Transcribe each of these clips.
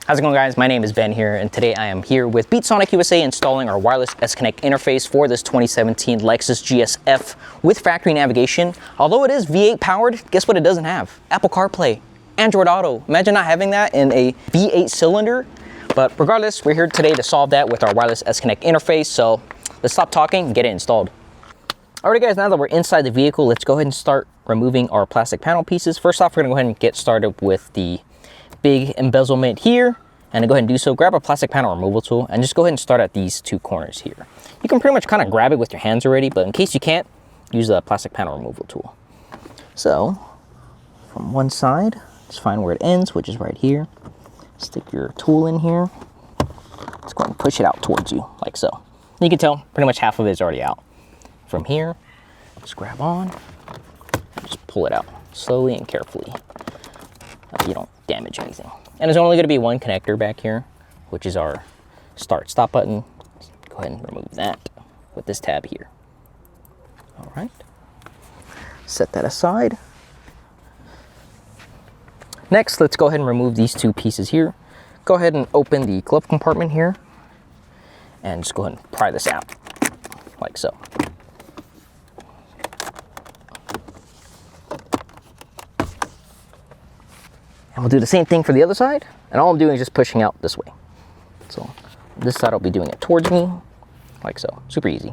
How's it going, guys? My name is Ben here, and today I am here with BeatSonic USA installing our wireless S-Connect interface for this 2017 Lexus GS F with factory navigation. Although it is V8 powered, guess what it doesn't have? Apple CarPlay, Android Auto. Imagine not having that in a V8 cylinder. But regardless, we're here today to solve that with our wireless S-Connect interface, so let's stop talking and get it installed. Alright guys, now that we're inside the vehicle, let's go ahead and start removing our plastic panel pieces. First off, we're going to go ahead and get started with the big embezzlement here, and to go ahead and do so, grab a plastic panel removal tool and just go ahead and start at these two corners here. You can pretty much kind of grab it with your hands already, but in case you can't, use the plastic panel removal tool. So from one side, just find where it ends, which is right here. Stick your tool in here. Just go ahead and push it out towards you, like so. You can tell pretty much half of it is already out. From here, just grab on, and just pull it out slowly and carefully. You don't damage anything. And there's only going to be one connector back here, which is our start-stop button. Go ahead and remove that with this tab here. All right. Set that aside. Next, let's go ahead and remove these two pieces here. Go ahead and open the glove compartment here, and just go ahead and pry this out, like so. And we'll do the same thing for the other side, and all I'm doing is just pushing out this way. So this side I'll be doing it towards me, like so. Super easy.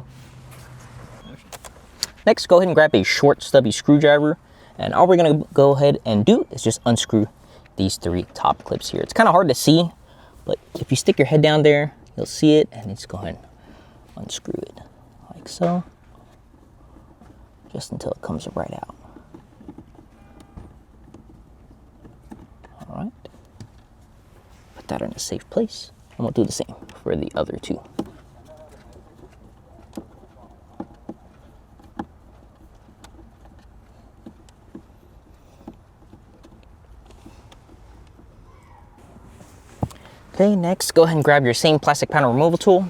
Next, go ahead and grab a short stubby screwdriver, and all we're gonna go ahead and do is just unscrew these three top clips here. It's kind of hard to see, but if you stick your head down there, you'll see it, and just go ahead and unscrew it, like so, just until it comes right out. All right, put that in a safe place, and we'll do the same for the other two. Okay, next, go ahead and grab your same plastic panel removal tool,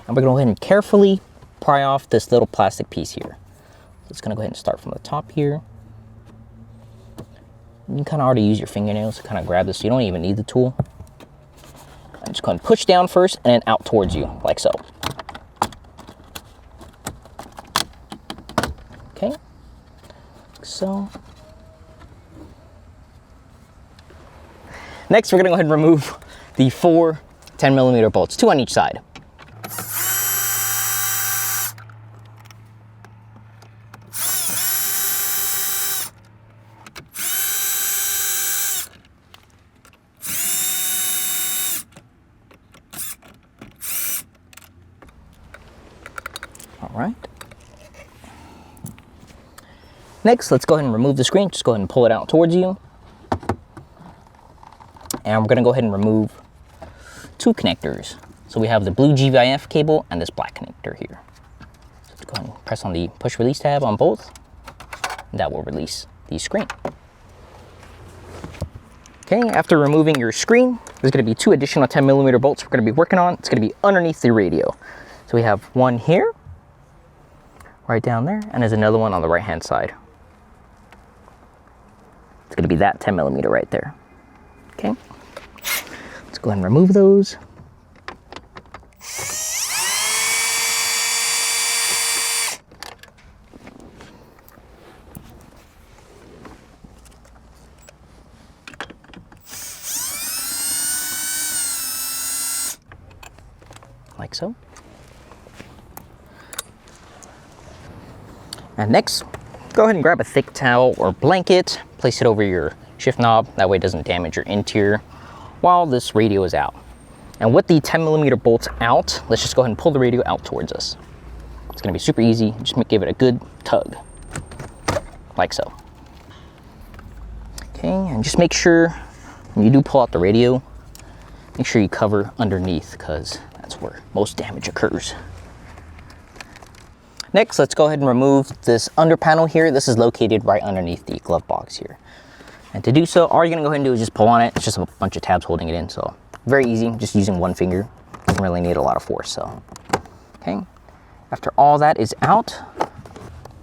and we're gonna go ahead and carefully pry off this little plastic piece here. So it's gonna go ahead and start from the top here. You can kind of already use your fingernails to kind of grab this, so you don't even need the tool. And just go ahead and push down first and then out towards you, like so. Okay, like so. Next, we're gonna go ahead and remove the four 10mm bolts, two on each side. All right. Next, let's go ahead and remove the screen. Just go ahead and pull it out towards you. And we're gonna go ahead and remove two connectors. So we have the blue GVIF cable and this black connector here. So let's go ahead and press on the push release tab on both. And that will release the screen. Okay, after removing your screen, there's gonna be two additional 10mm bolts we're gonna be working on. It's gonna be underneath the radio. So we have one here, right down there, and there's another one on the right-hand side. It's gonna be that 10mm right there. Okay, let's go ahead and remove those. Like so. And next, go ahead and grab a thick towel or blanket, place it over your shift knob, that way it doesn't damage your interior while this radio is out. And with the 10mm bolts out, let's just go ahead and pull the radio out towards us. It's gonna be super easy, just give it a good tug, like so. Okay, and just make sure when you do pull out the radio, make sure you cover underneath, because that's where most damage occurs. Next, let's go ahead and remove this under panel here. This is located right underneath the glove box here. And to do so, all you're gonna go ahead and do is just pull on it. It's just a bunch of tabs holding it in, so very easy, just using one finger. Doesn't really need a lot of force, so. Okay, after all that is out,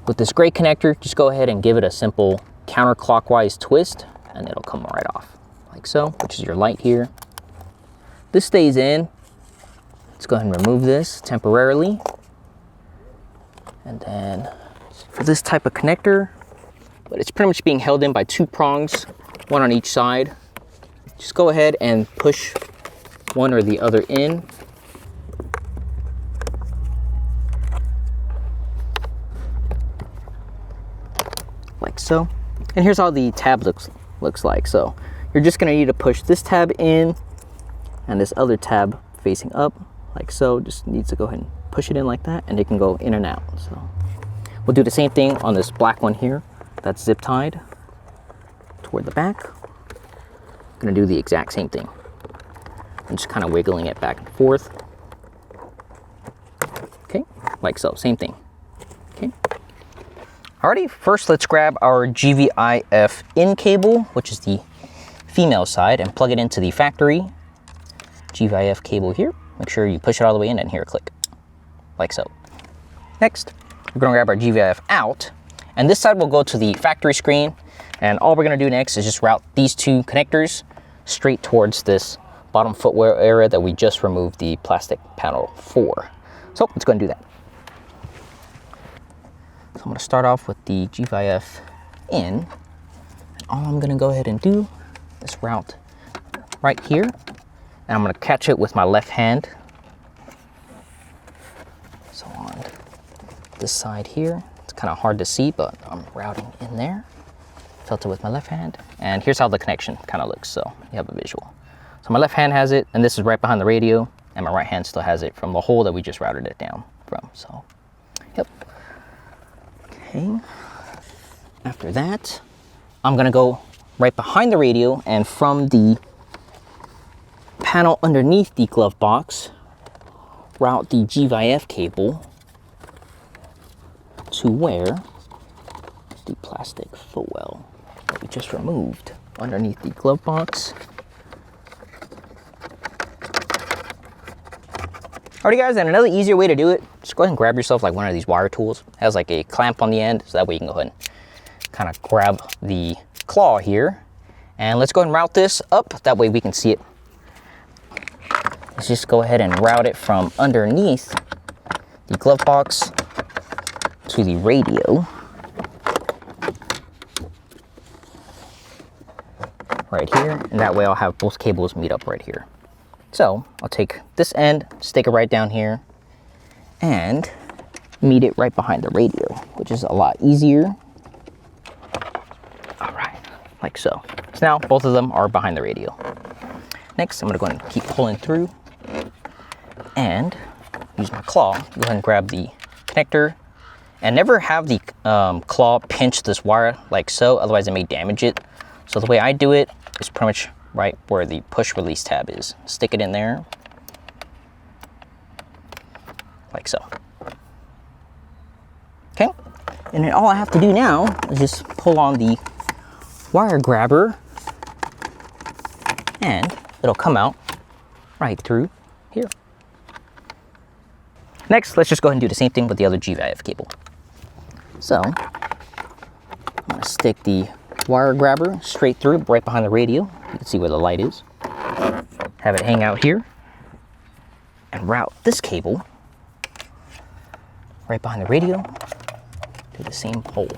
with this gray connector, just go ahead and give it a simple counterclockwise twist, and it'll come right off, like so, which is your light here. this stays in. Let's go ahead and remove this temporarily. And then for this type of connector, but it's pretty much being held in by 2 prongs, one on each side. Just go ahead and push one or the other in. Like so. And here's how the tab looks like. So you're just gonna need to push this tab in and this other tab facing up, like so. Just needs to go ahead and push it in like that, and it can go in and out. So we'll do the same thing on this black one here that's zip tied toward the back. I'm gonna do the exact same thing. I'm just kind of wiggling it back and forth. Okay, like so, same thing. Okay. Alrighty, first let's grab our GVIF in cable, which is the female side, and plug it into the factory GVIF cable here. Make sure you push it all the way in and here, click, like so. Next, we're gonna grab our GVIF out, and this side will go to the factory screen, and all we're gonna do next is just route these 2 connectors straight towards this bottom footwear area that we just removed the plastic panel for. So let's go and do that. So I'm gonna start off with the GVIF in, and all I'm gonna go ahead and do is route right here, and I'm gonna catch it with my left hand. So on this side here, it's kind of hard to see, but I'm routing in there. Felt it with my left hand, and here's how the connection kind of looks, so you have a visual. So my left hand has it, and this is right behind the radio, and my right hand still has it from the hole that we just routed it down from. So, yep. Okay. After that, I'm gonna go right behind the radio, and from the panel underneath the glove box, route the GVIF cable to where the plastic footwell that we just removed underneath the glove box. Alrighty guys, and another easier way to do it, just go ahead and grab yourself like one of these wire tools. It has like a clamp on the end, so that way you can go ahead and kind of grab the claw here. And let's go ahead and route this up, that way we can see it. Let's just go ahead and route it from underneath the glove box to the radio. Right here, and that way I'll have both cables meet up right here. So I'll take this end, stick it right down here, and meet it right behind the radio, which is a lot easier. All right, like so. So now both of them are behind the radio. Next, I'm gonna go ahead and keep pulling through and use my claw. Go ahead and grab the connector, and never have the claw pinch this wire like so, otherwise it may damage it. So the way I do it is pretty much right where the push release tab is. Stick it in there, like so. Okay, and then all I have to do now is just pull on the wire grabber, and it'll come out right through here. Next, let's just go ahead and do the same thing with the other GVIF cable. So I'm gonna stick the wire grabber straight through, right behind the radio. You can see where the light is. Have it hang out here, and route this cable right behind the radio to the same hole.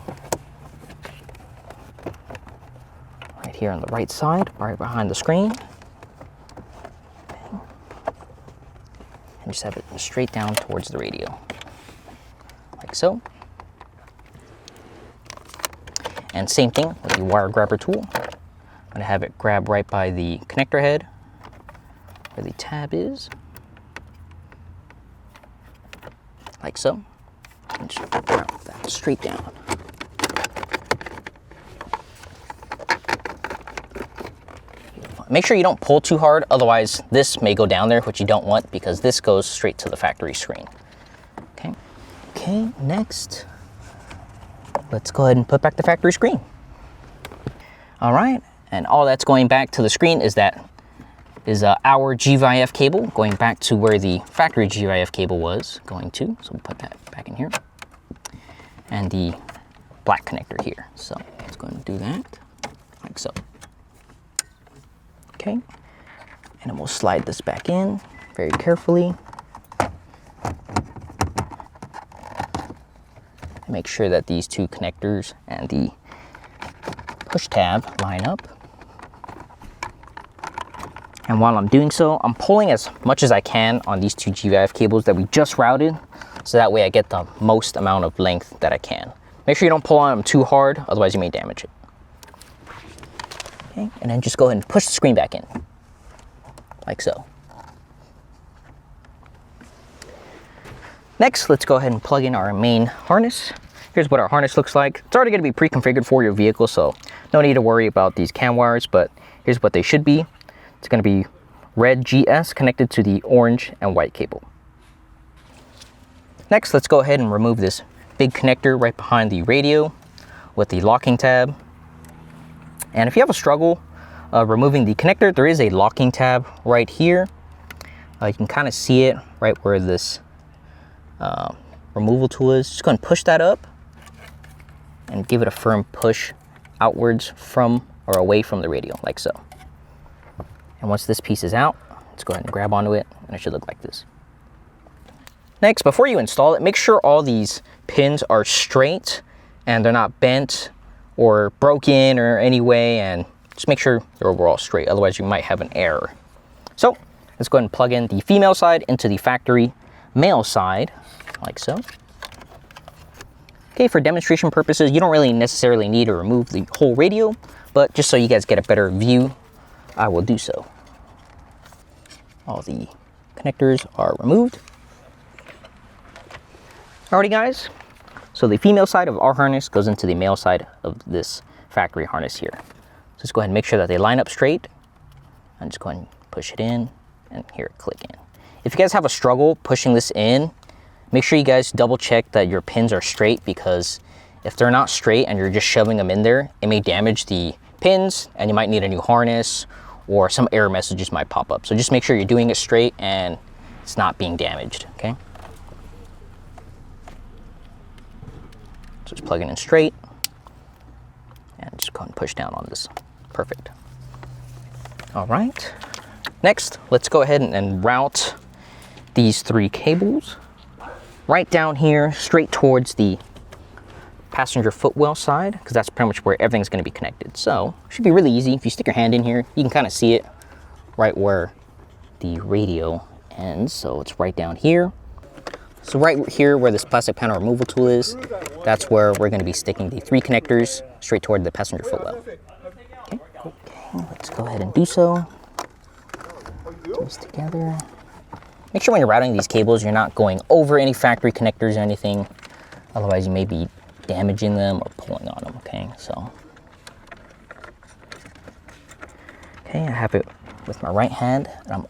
Right here on the right side, right behind the screen. And just have it straight down towards the radio, like so. And same thing with the wire grabber tool. I'm gonna have it grab right by the connector head where the tab is, like so. And just route that straight down. Make sure you don't pull too hard, otherwise this may go down there, which you don't want, because this goes straight to the factory screen. Okay. Okay, next, let's go ahead and put back the factory screen. All right, and all that's going back to the screen is our GVIF cable going back to where the factory GVIF cable was going to. So we'll put that back in here. And the black connector here. So let's go ahead and do that, like so. Okay, And then we'll slide this back in very carefully. And make sure that these two connectors and the push tab line up. And while I'm doing so, I'm pulling as much as I can on these two GVIF cables that we just routed, so that way I get the most amount of length that I can. Make sure you don't pull on them too hard, otherwise you may damage it. Okay, and then just go ahead and push the screen back in, like so. Next, let's go ahead and plug in our main harness. Here's what our harness looks like. It's already going to be pre-configured for your vehicle, so no need to worry about these cam wires, but here's what they should be. It's going to be red GS connected to the orange and white cable. Next, let's go ahead and remove this big connector right behind the radio with the locking tab. And if you have a struggle removing the connector, there is a locking tab right here. You can kind of see it right where this removal tool is. Just go ahead and push that up and give it a firm push outwards from or away from the radio, like so. And once this piece is out, let's go ahead and grab onto it, and it should look like this. Next, before you install it, make sure all these pins are straight and they're not bent or broken or any way, and just make sure they're overall straight, otherwise you might have an error. So let's go ahead and plug in the female side into the factory male side, like so. Okay, for demonstration purposes, you don't really necessarily need to remove the whole radio, but just so you guys get a better view, I will do so. All the connectors are removed. Alrighty guys, so the female side of our harness goes into the male side of this factory harness here. So just go ahead and make sure that they line up straight, and just go ahead and push it in and hear it click in. If you guys have a struggle pushing this in, make sure you guys double check that your pins are straight, because if they're not straight and you're just shoving them in there, it may damage the pins and you might need a new harness, or some error messages might pop up. So just make sure you're doing it straight and it's not being damaged, okay? So just plug it in straight and just go ahead and push down on this. Perfect. All right. Next, let's go ahead and route these three cables right down here, straight towards the passenger footwell side, because that's pretty much where everything's going to be connected. So it should be really easy. If you stick your hand in here, you can kind of see it right where the radio ends. So it's right down here. So right here where this plastic panel removal tool is, that's where we're going to be sticking the three connectors straight toward the passenger footwell. Okay, let's go ahead and do so. Put this together. Make sure when you're routing these cables, you're not going over any factory connectors or anything. Otherwise, you may be damaging them or pulling on them, okay? So, okay, I have it with my right hand, and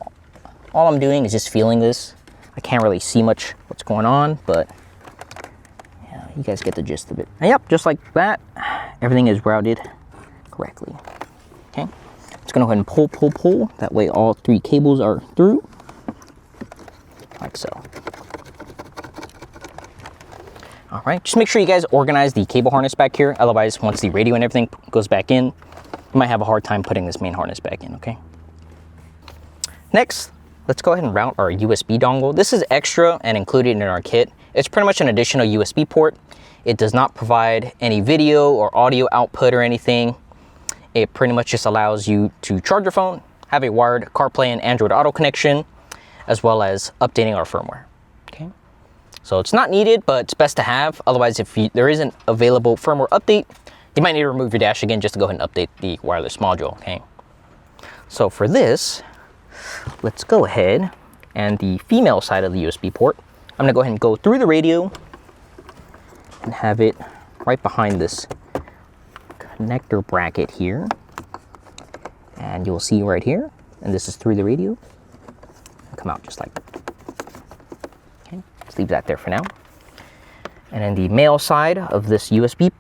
all I'm doing is just feeling this. I can't really see much what's going on, but yeah, you guys get the gist of it. And yep, just like that, everything is routed correctly. Okay, just gonna go ahead and pull. That way all three cables are through, like so. All right, just make sure you guys organize the cable harness back here. Otherwise, once the radio and everything goes back in, you might have a hard time putting this main harness back in, okay? Next, let's go ahead and route our USB dongle. This is extra and included in our kit. It's pretty much an additional USB port. It does not provide any video or audio output or anything. It pretty much just allows you to charge your phone, have a wired CarPlay and Android Auto connection, as well as updating our firmware, okay? So it's not needed, but it's best to have. Otherwise, if there isn't available firmware update, you might need to remove your dash again just to go ahead and update the wireless module, okay? So for this, let's go ahead, and the female side of the USB port, I'm gonna go ahead and go through the radio and have it right behind this connector bracket here. And you'll see right here, and this is through the radio. Come out just like that. Okay, let's leave that there for now. And then the male side of this USB,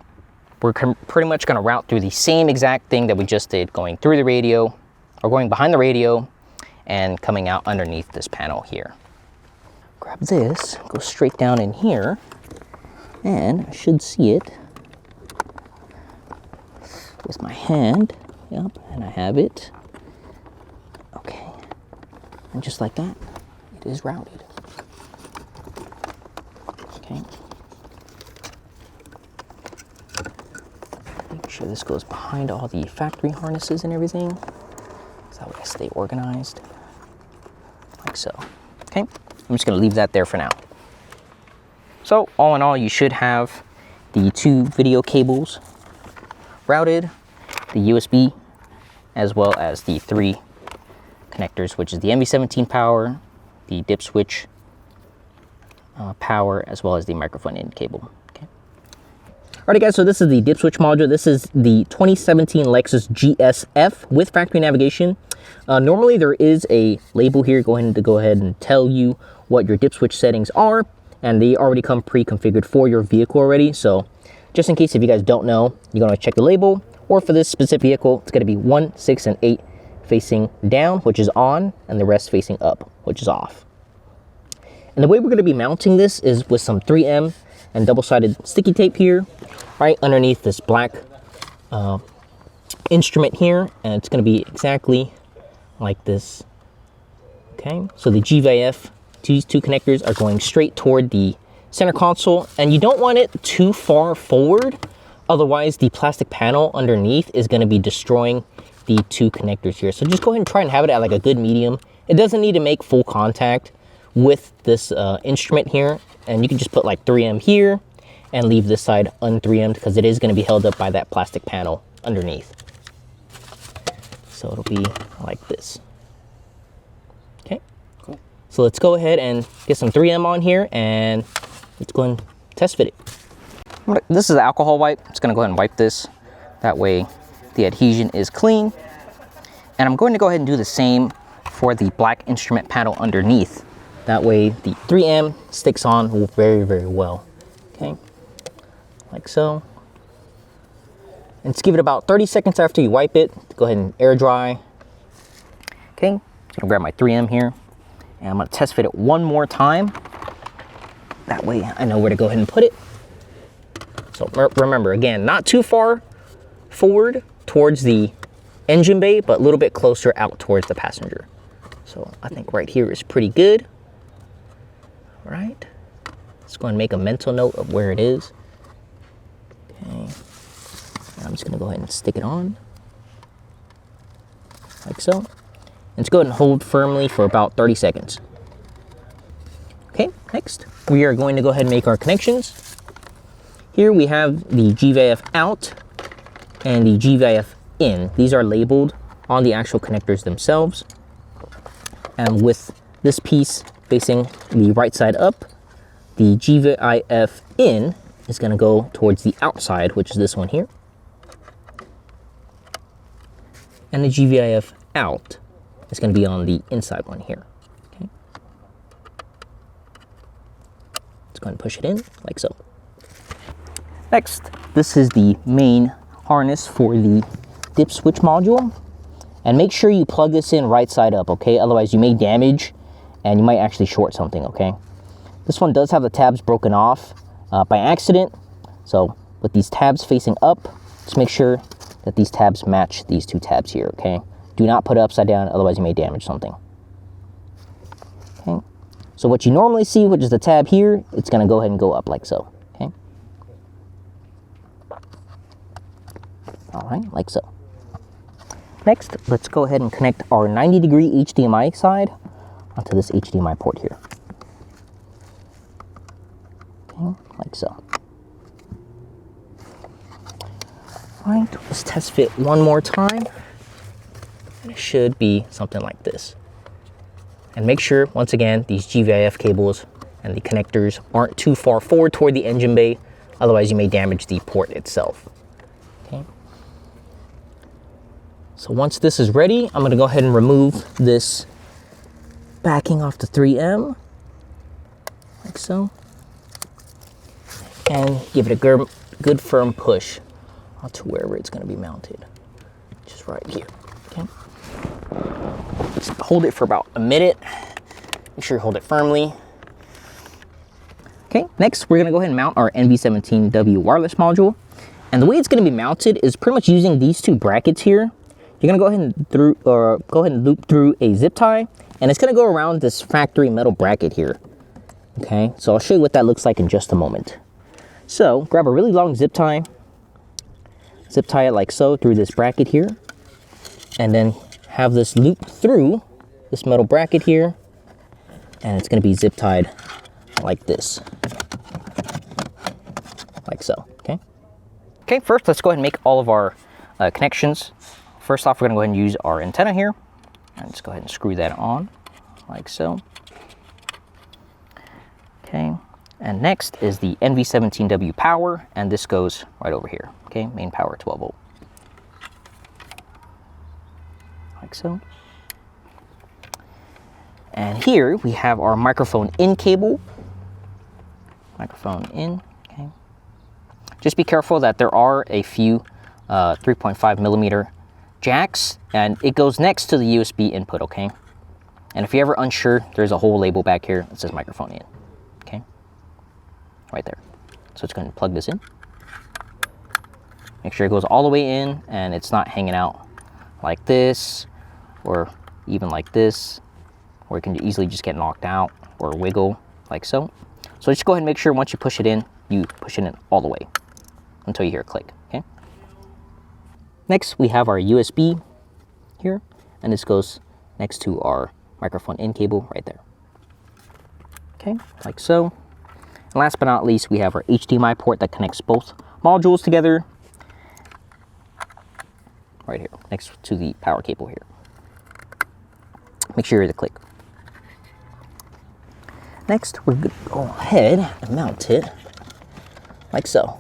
we're pretty much gonna route through the same exact thing that we just did, going through the radio, or going behind the radio, and coming out underneath this panel here. Grab this, go straight down in here, and I should see it with my hand. Yep, and I have it. Okay, And just like that, it is routed. Okay. Make sure this goes behind all the factory harnesses and everything, so that way I stay organized, like so. Okay, I'm just gonna leave that there for now. So all in all, you should have the 2 video cables routed, the USB, as well as the 3 connectors, which is the MV17 power, the dip switch power, as well as the microphone in cable. Okay. Alright guys, so this is the dip switch module. This is the 2017 Lexus GS F with factory navigation. Normally there is a label here going to go ahead and tell you what your dip switch settings are, and they already come pre-configured for your vehicle already. So just in case if you guys don't know, you're going to check the label, or for this specific vehicle, it's going to be 1, 6, and 8 facing down, which is on, and the rest facing up, which is off. And the way we're going to be mounting this is with some 3M and double-sided sticky tape here, right underneath this black instrument here, and it's going to be exactly like this. Okay, so the GVIF, these 2 connectors are going straight toward the center console, and you don't want it too far forward, otherwise the plastic panel underneath is going to be destroying the 2 connectors here. So just go ahead and try and have it at like a good medium. It doesn't need to make full contact with this instrument here, and you can just put like 3M here and leave this side un-3M'd, because it is going to be held up by that plastic panel underneath. So it'll be like this. Okay, cool. So let's go ahead and get some 3M on here, and let's go and test fit it. This is the alcohol wipe. Just going to go ahead and wipe this. That way the adhesion is clean. And I'm going to go ahead and do the same for the black instrument panel underneath. That way the 3M sticks on very, very well. Okay, like so. And just give it about 30 seconds after you wipe it. Go ahead and air dry. Okay, I'm gonna grab my 3M here, and I'm gonna test fit it one more time. That way I know where to go ahead and put it. So remember, again, not too far forward towards the engine bay, but a little bit closer out towards the passenger. So I think right here is pretty good. All right, let's go and make a mental note of where it is. Okay, I'm just gonna go ahead and stick it on, like so. And just go ahead and hold firmly for about 30 seconds. Okay, next, we are going to go ahead and make our connections. Here we have the GVIF out and the GVIF in. These are labeled on the actual connectors themselves. And with this piece facing the right side up, the GVIF in is going to go towards the outside, which is this one here. And the GVIF out is going to be on the inside one here. Okay. Let's go ahead and push it in like so. Next, this is the main harness for the dip switch module. And make sure you plug this in right side up, okay? Otherwise you may damage and you might actually short something, okay? This one does have the tabs broken off by accident. So with these tabs facing up, just make sure that these tabs match these 2 tabs here, okay? Do not put it upside down, otherwise you may damage something. Okay, so what you normally see, which is the tab here, it's gonna go ahead and go up like so, okay? All right, like so. Next, let's go ahead and connect our 90-degree HDMI side onto this HDMI port here. Okay, like so. All right, let's test fit one more time. And it should be something like this. And make sure, once again, these GVIF cables and the connectors aren't too far forward toward the engine bay, otherwise you may damage the port itself. Okay. So once this is ready, I'm gonna go ahead and remove this backing off the 3M, like so. And give it a good firm push onto wherever it's gonna be mounted, just right here, okay? Just hold it for about a minute. Make sure you hold it firmly. Okay, next we're gonna go ahead and mount our NV17W wireless module. And the way it's gonna be mounted is pretty much using these 2 brackets here. you're gonna go ahead and loop through a zip tie, and it's gonna go around this factory metal bracket here. Okay, so I'll show you what that looks like in just a moment. So grab a really long zip tie it like so through this bracket here, and then have this loop through this metal bracket here, and it's going to be zip tied like this, like so. Okay, first let's go ahead and make all of our connections. First off, we're going to go ahead and use our antenna here, and let's go ahead and screw that on like so. Okay, and next is the NV17W power, and this goes right over here. Okay, main power 12 volt, like so. And here we have our microphone in cable. Microphone in. Okay. Just be careful that there are a few 3.5 millimeter jacks, and it goes next to the USB input. Okay. And if you're ever unsure, there's a whole label back here that says microphone in. Okay. Right there. So let's go ahead and plug this in. Make sure it goes all the way in and it's not hanging out like this, or even like this, or it can easily just get knocked out or wiggle like so. So just go ahead and make sure once you push it in, you push it in all the way until you hear a click. Okay. Next, we have our USB here, and this goes next to our microphone in cable right there. Okay, like so. And last but not least, we have our HDMI port that connects both modules together right here next to the power cable here. Make sure you hear the click. Next, we're going to go ahead and mount it like so.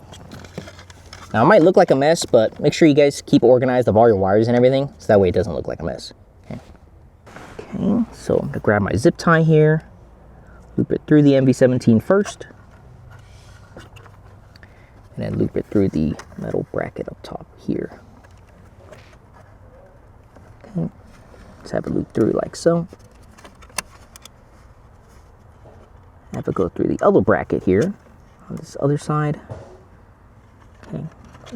Now, it might look like a mess, but make sure you guys keep organized of all your wires and everything, so that way it doesn't look like a mess. Okay, so I'm going to grab my zip tie here, loop it through the NV17 first, and then loop it through the metal bracket up top here. Okay, let's have it loop through like so. Have it go through the other bracket here on this other side. Okay,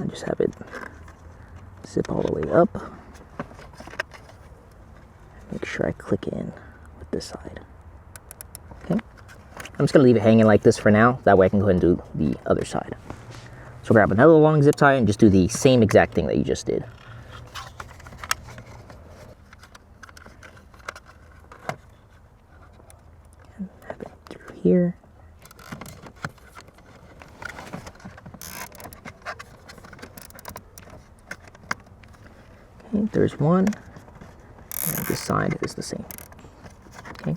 I just have it zip all the way up. Make sure I click in with this side. Okay, I'm just gonna leave it hanging like this for now. That way I can go ahead and do the other side. So grab another long zip tie and just do the same exact thing that you just did. And have it through here. Okay, there's one, and this side is the same. Okay.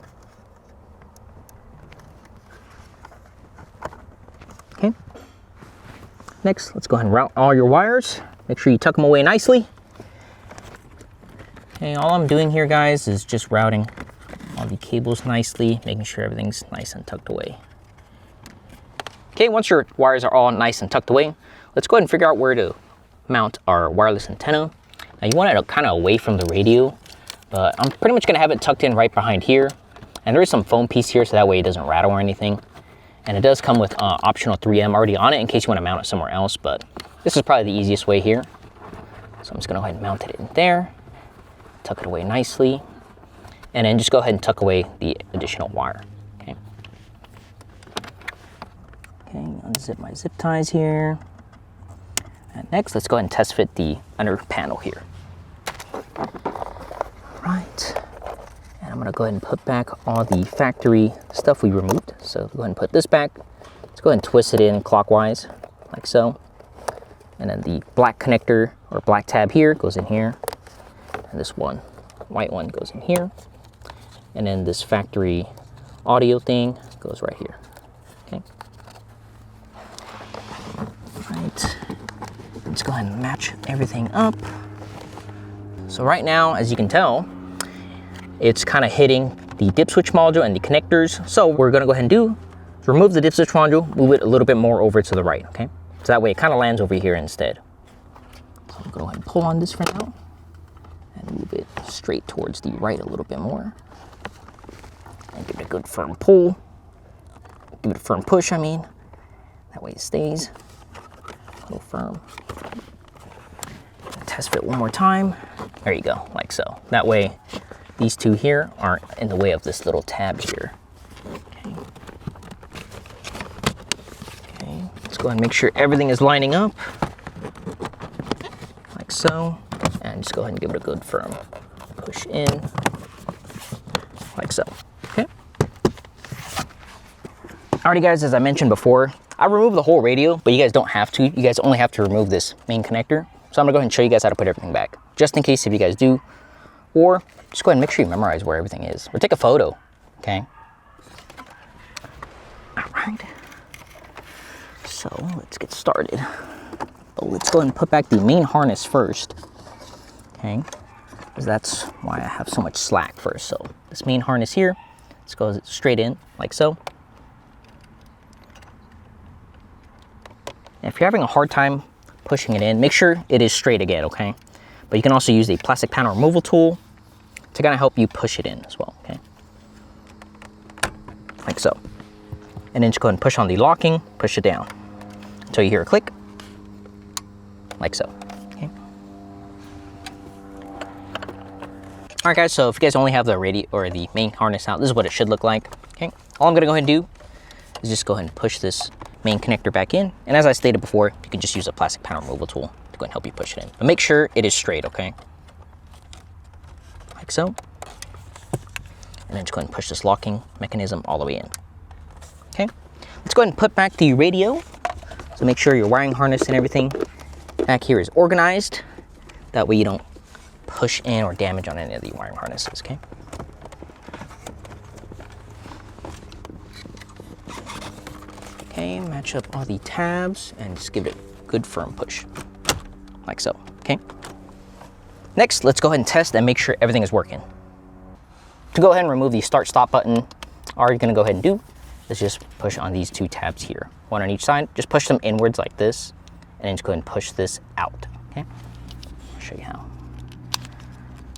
Okay. Next, let's go ahead and route all your wires. Make sure you tuck them away nicely. Okay, all I'm doing here, guys, is just routing all the cables nicely, making sure everything's nice and tucked away. Okay, once your wires are all nice and tucked away, let's go ahead and figure out where to mount our wireless antenna. Now, you want it kind of away from the radio, but I'm pretty much going to have it tucked in right behind here. And there is some foam piece here, so that way it doesn't rattle or anything. And it does come with optional 3M already on it in case you want to mount it somewhere else, but this is probably the easiest way here. So I'm just going to go ahead and mount it in there, tuck it away nicely, and then just go ahead and tuck away the additional wire. Okay. Okay, unzip my zip ties here. And next, let's go ahead and test fit the under panel here. Right. And I'm gonna go ahead and put back all the factory stuff we removed. So go ahead and put this back. Let's go ahead and twist it in clockwise, like so. And then the black connector or black tab here goes in here. And this one, white one, goes in here. And then this factory audio thing goes right here. Okay. Right. Let's go ahead and match everything up. So right now, as you can tell, it's kind of hitting the dip switch module and the connectors. So what we're gonna go ahead and do is remove the dip switch module, move it a little bit more over to the right, okay? So that way it kind of lands over here instead. So I'm gonna go ahead and pull on this for now and move it straight towards the right a little bit more. And give it a good firm pull. Give it a firm push, I mean. That way it stays a little firm. Test fit one more time. There you go, like so. That way, these two here aren't in the way of this little tab here. Okay. Okay, let's go ahead and make sure everything is lining up. Like so. And just go ahead and give it a good firm push in. Like so. Okay. Alrighty guys, as I mentioned before, I removed the whole radio, but you guys don't have to. You guys only have to remove this main connector. So I'm gonna go ahead and show you guys how to put everything back, just in case if you guys do, or just go ahead and make sure you memorize where everything is, or take a photo, okay? All right, so let's get started. But let's go ahead and put back the main harness first, okay? Because that's why I have so much slack first. So this main harness here, let's go straight in, like so. And if you're having a hard time pushing it in, make sure it is straight again, okay? But you can also use the plastic panel removal tool to kind of help you push it in as well, okay? Like so. And then just go ahead and push on the locking, push it down until you hear a click, like so, okay? All right guys, so if you guys only have the radio or the main harness out, this is what it should look like, okay? All I'm gonna go ahead and do is just go ahead and push this main connector back in, and as I stated before, you can just use a plastic panel removal tool to go and help you push it in. But make sure it is straight, okay? Like so. And then just go ahead and push this locking mechanism all the way in. Okay, let's go ahead and put back the radio. So make sure your wiring harness and everything back here is organized. That way you don't push in or damage on any of the wiring harnesses, okay? Okay, match up all the tabs and just give it a good firm push, like so, okay? Next, let's go ahead and test and make sure everything is working. To go ahead and remove the start-stop button, all you're gonna go ahead and do is just push on these two tabs here, one on each side. Just push them inwards like this, and then just go ahead and push this out, okay? I'll show you how.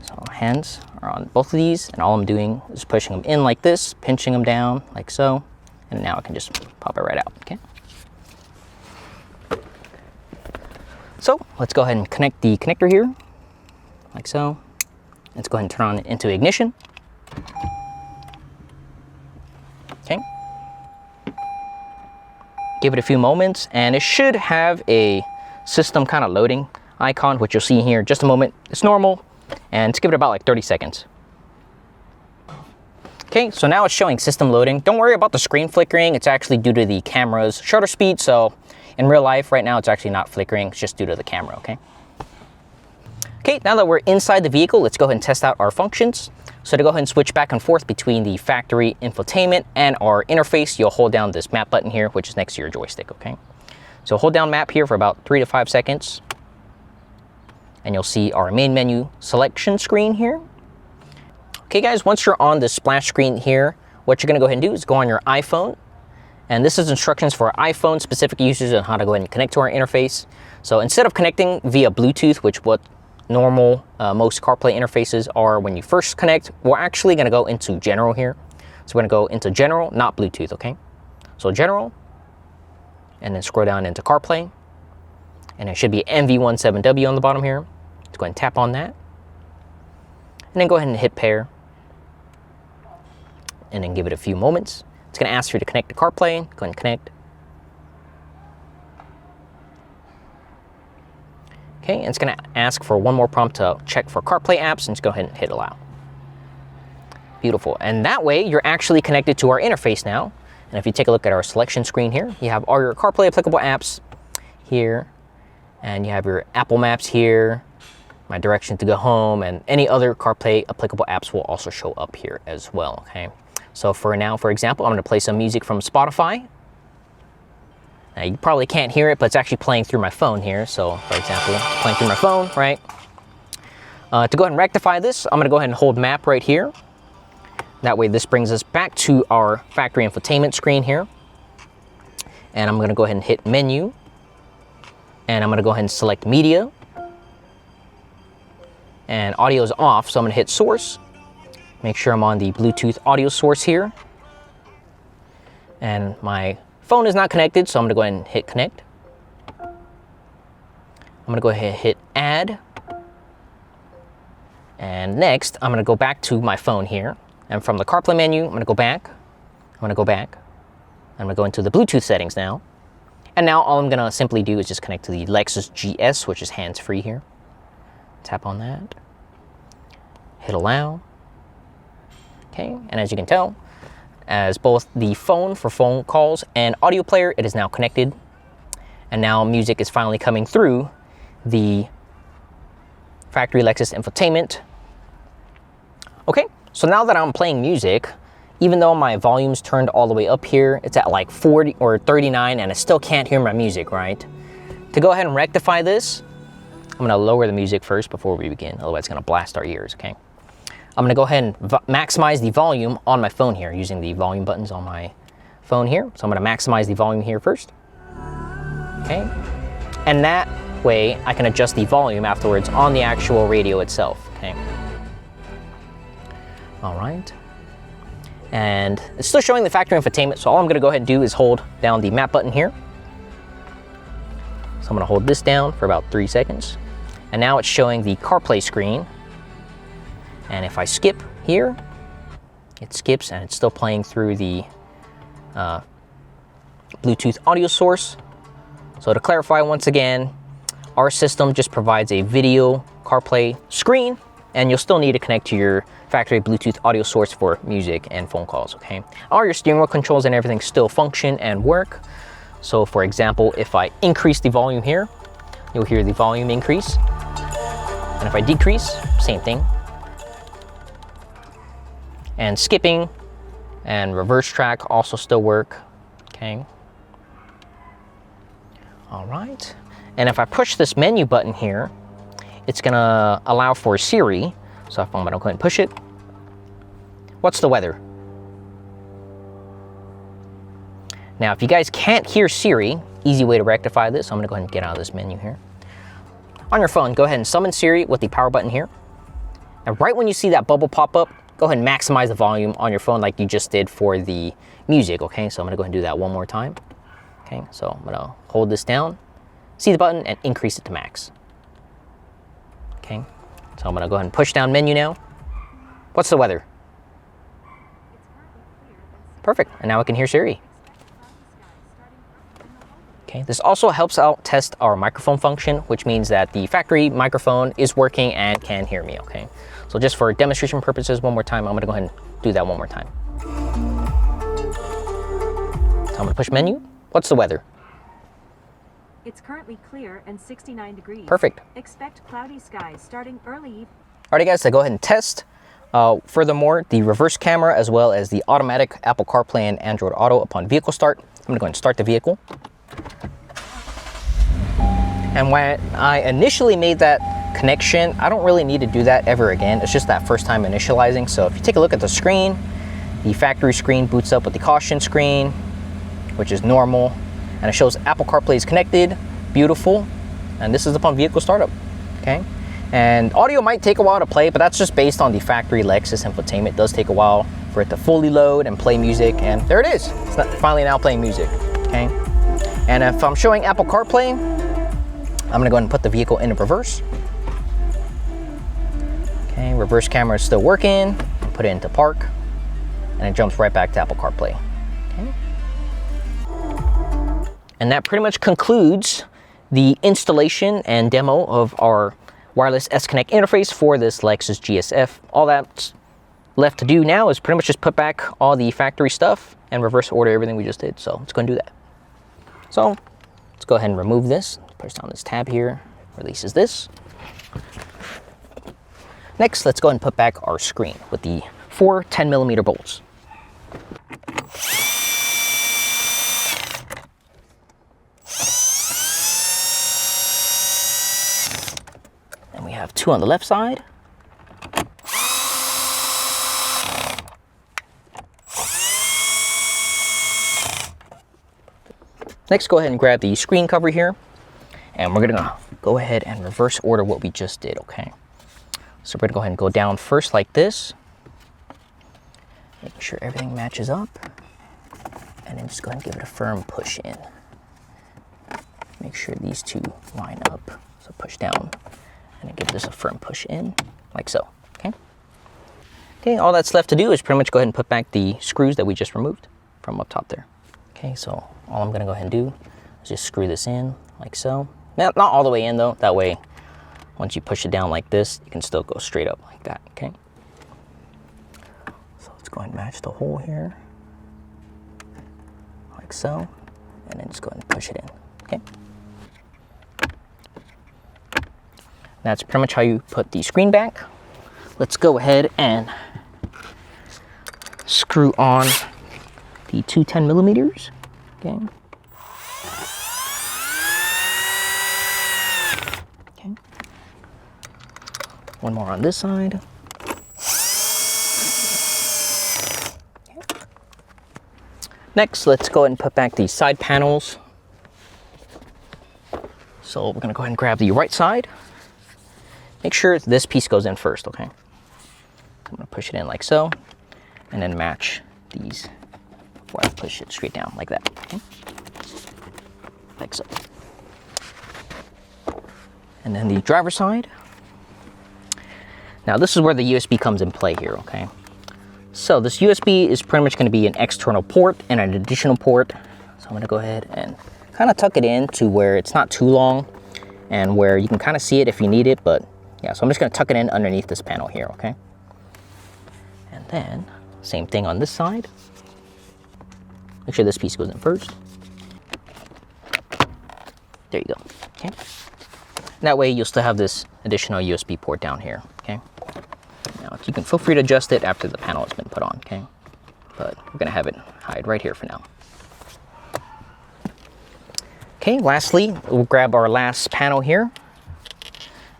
So hands are on both of these, and all I'm doing is pushing them in like this, pinching them down like so, and now I can just pop it right out, okay? So let's go ahead and connect the connector here, like so. Let's go ahead and turn on into ignition. Okay. Give it a few moments, and it should have a system kind of loading icon, which you'll see here in just a moment. It's normal, and let's give it about like 30 seconds. Okay, so now it's showing system loading. Don't worry about the screen flickering. It's actually due to the camera's shutter speed. So in real life right now, it's actually not flickering. It's just due to the camera, okay? Okay, now that we're inside the vehicle, let's go ahead and test out our functions. So to go ahead and switch back and forth between the factory infotainment and our interface, you'll hold down this map button here, which is next to your joystick, okay? So hold down map here for about 3 to 5 seconds. And you'll see our main menu selection screen here. Okay guys, once you're on the splash screen here, what you're gonna go ahead and do is go on your iPhone. And this is instructions for iPhone specific users on how to go ahead and connect to our interface. So instead of connecting via Bluetooth, which what normal most CarPlay interfaces are when you first connect, we're actually gonna go into general here. So we're gonna go into general, not Bluetooth, okay? So general, and then scroll down into CarPlay. And it should be MV17W on the bottom here. Let's go ahead and tap on that. And then go ahead and hit pair. And then give it a few moments. It's gonna ask you to connect to CarPlay. Go ahead and connect. Okay, and it's gonna ask for one more prompt to check for CarPlay apps, and just go ahead and hit allow. Beautiful, and that way you're actually connected to our interface now. And if you take a look at our selection screen here, you have all your CarPlay applicable apps here, and you have your Apple Maps here, my direction to go home, and any other CarPlay applicable apps will also show up here as well, okay? So for now, for example, I'm gonna play some music from Spotify. Now you probably can't hear it, but it's actually playing through my phone here. So for example, it's playing through my phone, right? To go ahead and rectify this, I'm gonna go ahead and hold map right here. That way this brings us back to our factory infotainment screen here. And I'm gonna go ahead and hit menu. And I'm gonna go ahead and select media. And audio is off, so I'm gonna hit source. Make sure I'm on the Bluetooth audio source here. And my phone is not connected, so I'm gonna go ahead and hit connect. I'm gonna go ahead and hit add. And next, I'm going to go back to my phone here. And from the CarPlay menu, I'm going to go back. I'm going to go back. I'm going to go into the Bluetooth settings now. And now all I'm going to simply do is just connect to the Lexus GS, which is hands-free here. Tap on that. Hit allow. Okay, and as you can tell, as both the phone for phone calls and audio player, it is now connected. And now music is finally coming through the factory Lexus infotainment. Okay, so now that I'm playing music, even though my volume's turned all the way up here, it's at like 40 or 39 and I still can't hear my music, right? To go ahead and rectify this, I'm gonna lower the music first before we begin, otherwise it's gonna blast our ears, okay? I'm gonna go ahead and maximize the volume on my phone here using the volume buttons on my phone here. So I'm gonna maximize the volume here first, okay? And that way I can adjust the volume afterwards on the actual radio itself, okay? All right. And it's still showing the factory infotainment, so all I'm gonna go ahead and do is hold down the map button here. So I'm gonna hold this down for about 3 seconds. And now it's showing the CarPlay screen. And if I skip here, it skips and it's still playing through the Bluetooth audio source. So to clarify once again, our system just provides a video CarPlay screen, and you'll still need to connect to your factory Bluetooth audio source for music and phone calls, okay? All your steering wheel controls and everything still function and work. So for example, if I increase the volume here, you'll hear the volume increase. And if I decrease, same thing. And skipping and reverse track also still work, okay? All right. And if I push this menu button here, it's gonna allow for Siri. So if I'm gonna go ahead and push it. What's the weather? Now, if you guys can't hear Siri, easy way to rectify this, so I'm gonna go ahead and get out of this menu here. On your phone, go ahead and summon Siri with the power button here. And right when you see that bubble pop up, go ahead and maximize the volume on your phone like you just did for the music, okay? So I'm gonna go ahead and do that one more time. Okay, so I'm gonna hold this down, see the button, and increase it to max. Okay, so I'm gonna go ahead and push down menu now. What's the weather? Perfect, and now I can hear Siri. Okay, this also helps out test our microphone function, which means that the factory microphone is working and can hear me, okay? So just for demonstration purposes, one more time, I'm gonna go ahead and do that one more time. So I'm gonna push menu. What's the weather? It's currently clear and 69 degrees. Perfect. Expect cloudy skies starting early. Alrighty guys, so go ahead and test. Furthermore, the reverse camera as well as the automatic Apple CarPlay and Android Auto upon vehicle start. I'm gonna go ahead and start the vehicle. And when I initially made that connection, I don't really need to do that ever again. It's just that first time initializing. So if you take a look at the screen, the factory screen boots up with the caution screen, which is normal, and it shows Apple CarPlay is connected, beautiful, and this is upon vehicle startup, okay? And audio might take a while to play, but that's just based on the factory Lexus infotainment. It does take a while for it to fully load and play music, and there it is. It's finally now playing music, okay? And if I'm showing Apple CarPlay, I'm gonna go ahead and put the vehicle into reverse. Okay, reverse camera is still working. Put it into park, and it jumps right back to Apple CarPlay, okay? And that pretty much concludes the installation and demo of our wireless S-Connect interface for this Lexus GS F. All that's left to do now is pretty much just put back all the factory stuff and reverse order everything we just did. So let's go and do that. So let's go ahead and remove this. Push down this tab here, releases this. Next, let's go ahead and put back our screen with the 4 10mm bolts. And we have 2 on the left side. Next, go ahead and grab the screen cover here, and we're gonna go ahead and reverse order what we just did, okay? So we're gonna go ahead and go down first like this, make sure everything matches up, and then just go ahead and give it a firm push in. Make sure these 2 line up, so push down, and then give this a firm push in, like so, Okay, all that's left to do is pretty much go ahead and put back the screws that we just removed from up top there. Okay, so all I'm gonna go ahead and do is just screw this in like so. Now, not all the way in though, that way once you push it down like this, you can still go straight up like that, okay? So let's go ahead and match the hole here, like so, and then just go ahead and push it in, okay? That's pretty much how you put the screen back. Let's go ahead and screw on the two 10mm, okay? Okay. One more on this side. Okay. Next, let's go ahead and put back the side panels. So we're gonna go ahead and grab the right side. Make sure this piece goes in first, okay? I'm gonna push it in like so, and then match these before I push it straight down like that, okay? Like so. And then the driver's side. Now this is where the USB comes in play here, okay? So this USB is pretty much gonna be an external port and an additional port. So I'm gonna go ahead and kind of tuck it in to where it's not too long and where you can kind of see it if you need it, but yeah, so I'm just gonna tuck it in underneath this panel here, okay? And then, same thing on this side. Make sure this piece goes in first. There you go, okay? That way you'll still have this additional USB port down here, okay? Now, you can feel free to adjust it after the panel has been put on, okay? But we're gonna have it hide right here for now. Okay, lastly, we'll grab our last panel here.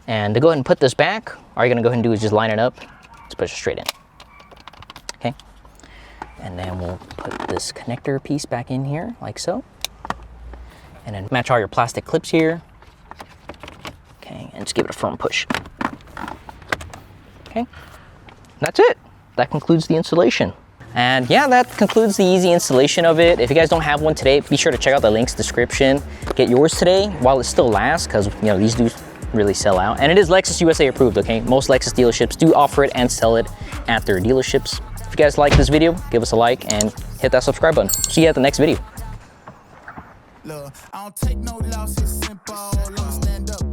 And to go ahead and put this back, all you're gonna go ahead and do is just line it up. Let's push it straight in, okay? And then we'll put this connector piece back in here, like so. And then match all your plastic clips here. Okay, and just give it a firm push. Okay, that's it. That concludes the installation. And yeah, that concludes the easy installation of it. If you guys don't have one today, be sure to check out the links description. Get yours today while it still lasts, because you know these do really sell out. And it is Lexus USA approved, okay? Most Lexus dealerships do offer it and sell it at their dealerships. If you guys like this video, give us a like and hit that subscribe button. See you at the next video. Look, I don't take no losses, simple. Stand up.